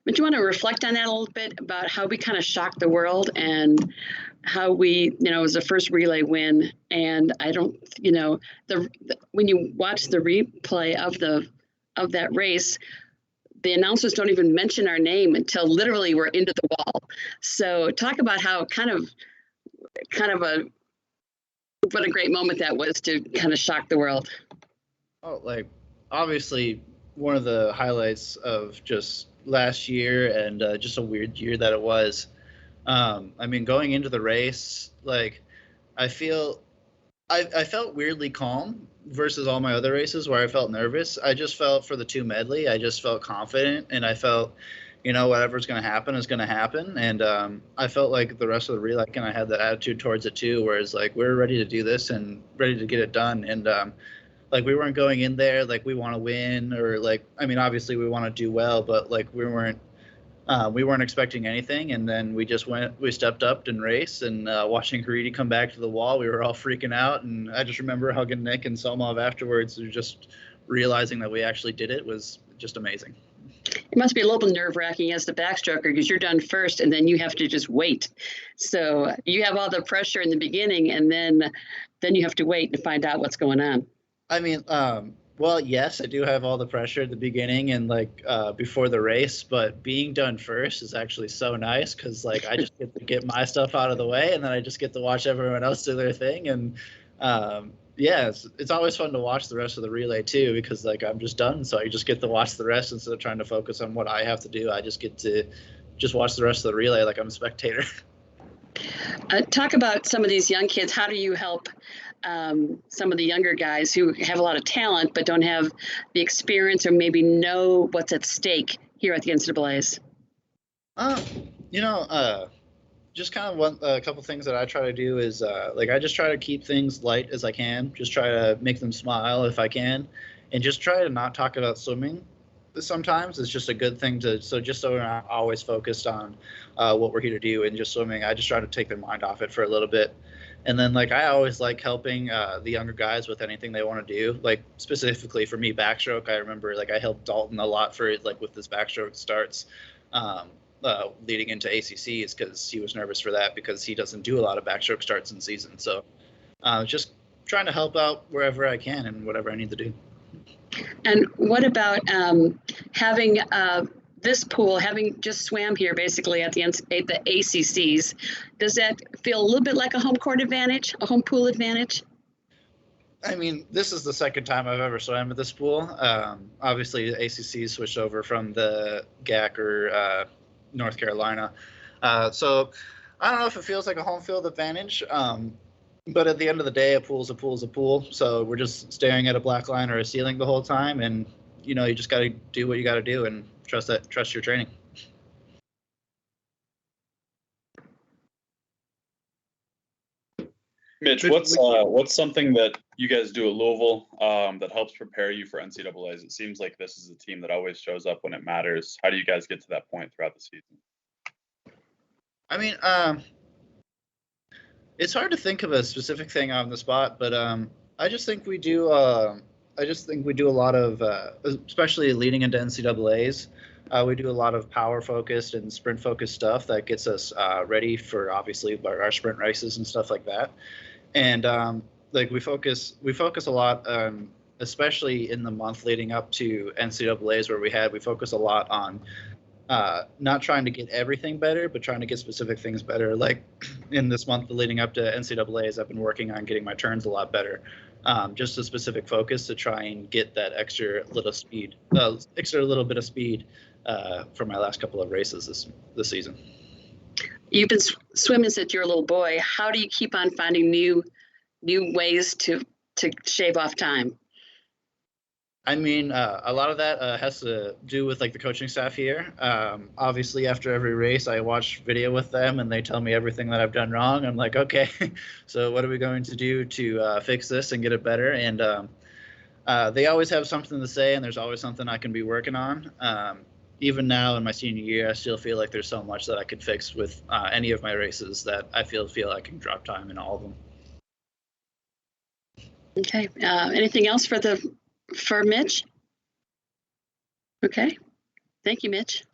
But you want to reflect on that a little bit about how we kind of shocked the world and how we, it was the first relay win. And I don't, when you watch the replay of that race, the announcers don't even mention our name until literally we're into the wall. So talk about how kind of what a great moment that was to kind of shock the world. Oh, like obviously one of the highlights of just last year and just a weird year that it was. I mean, going into the race, like I felt weirdly calm versus all my other races where I felt nervous. I just felt for the 2 medley, I just felt confident, and I felt, whatever's going to happen is going to happen. And I felt like the rest of the relay kind of had that attitude towards it too, whereas like we're ready to do this and ready to get it done. And like we weren't going in there like we want to win or like, I mean, obviously we want to do well, but like we weren't expecting anything, and then we stepped up and raced, and watching Haridi come back to the wall, we were all freaking out, and I just remember hugging Nick and Somov afterwards, just realizing that we actually did it was just amazing. It must be a little nerve-wracking as the backstroker because you're done first, and then you have to just wait. So you have all the pressure in the beginning, and then you have to wait to find out what's going on. I mean, well, yes, I do have all the pressure at the beginning and like before the race, but being done first is actually so nice because like I just get to get my stuff out of the way, and then I just get to watch everyone else do their thing. And yeah, it's always fun to watch the rest of the relay too because like I'm just done, so I just get to watch the rest instead of trying to focus on what I have to do. I just get to just watch the rest of the relay like I'm a spectator. Talk about some of these young kids. How do you help some of the younger guys who have a lot of talent but don't have the experience or maybe know what's at stake here at the NCAAs? Just kind of a couple things that I try to do is like I just try to keep things light as I can, just try to make them smile if I can, and just try to not talk about swimming. Sometimes it's just a good thing to so we're not always focused on what we're here to do and just swimming. I just try to take their mind off it for a little bit. And then like I always like helping the younger guys with anything they want to do. Like specifically for me, backstroke, I remember like I helped Dalton a lot for like with his backstroke starts leading into ACCs because he was nervous for that because he doesn't do a lot of backstroke starts in season. So just trying to help out wherever I can and whatever I need to do. And what about having this pool, having just swam here basically at the ACCs, does that feel a little bit like a home court advantage, a home pool advantage? I mean, this is the second time I've ever swam at this pool. Obviously, the ACC switched over from the GAC or North Carolina. So I don't know if it feels like a home field advantage. But at the end of the day, a pool's a pool's a pool. So we're just staring at a black line or a ceiling the whole time. And, you just got to do what you got to do and trust your training. Mitch, what's something that you guys do at Louisville that helps prepare you for NCAAs? It seems like this is a team that always shows up when it matters. How do you guys get to that point throughout the season? I mean, it's hard to think of a specific thing on the spot, but I just think we do. A lot of, especially leading into NCAAs, we do a lot of power focused and sprint focused stuff that gets us ready for obviously our sprint races and stuff like that. And like we focus a lot, especially in the month leading up to NCAAs where we focus a lot on. Not trying to get everything better, but trying to get specific things better. Like in this month leading up to NCAAs, I've been working on getting my turns a lot better. Just a specific focus to try and get that extra little bit of speed for my last couple of races this season. You've been swimming since you're a little boy. How do you keep on finding new ways to shave off time? I mean, a lot of that has to do with like the coaching staff here. Obviously, after every race, I watch video with them and they tell me everything that I've done wrong. I'm like, okay, so what are we going to do to fix this and get it better? And they always have something to say, and there's always something I can be working on. Even now in my senior year, I still feel like there's so much that I could fix with any of my races that I feel I can drop time in all of them. Okay. Anything else for Mitch? Okay. Thank you, Mitch.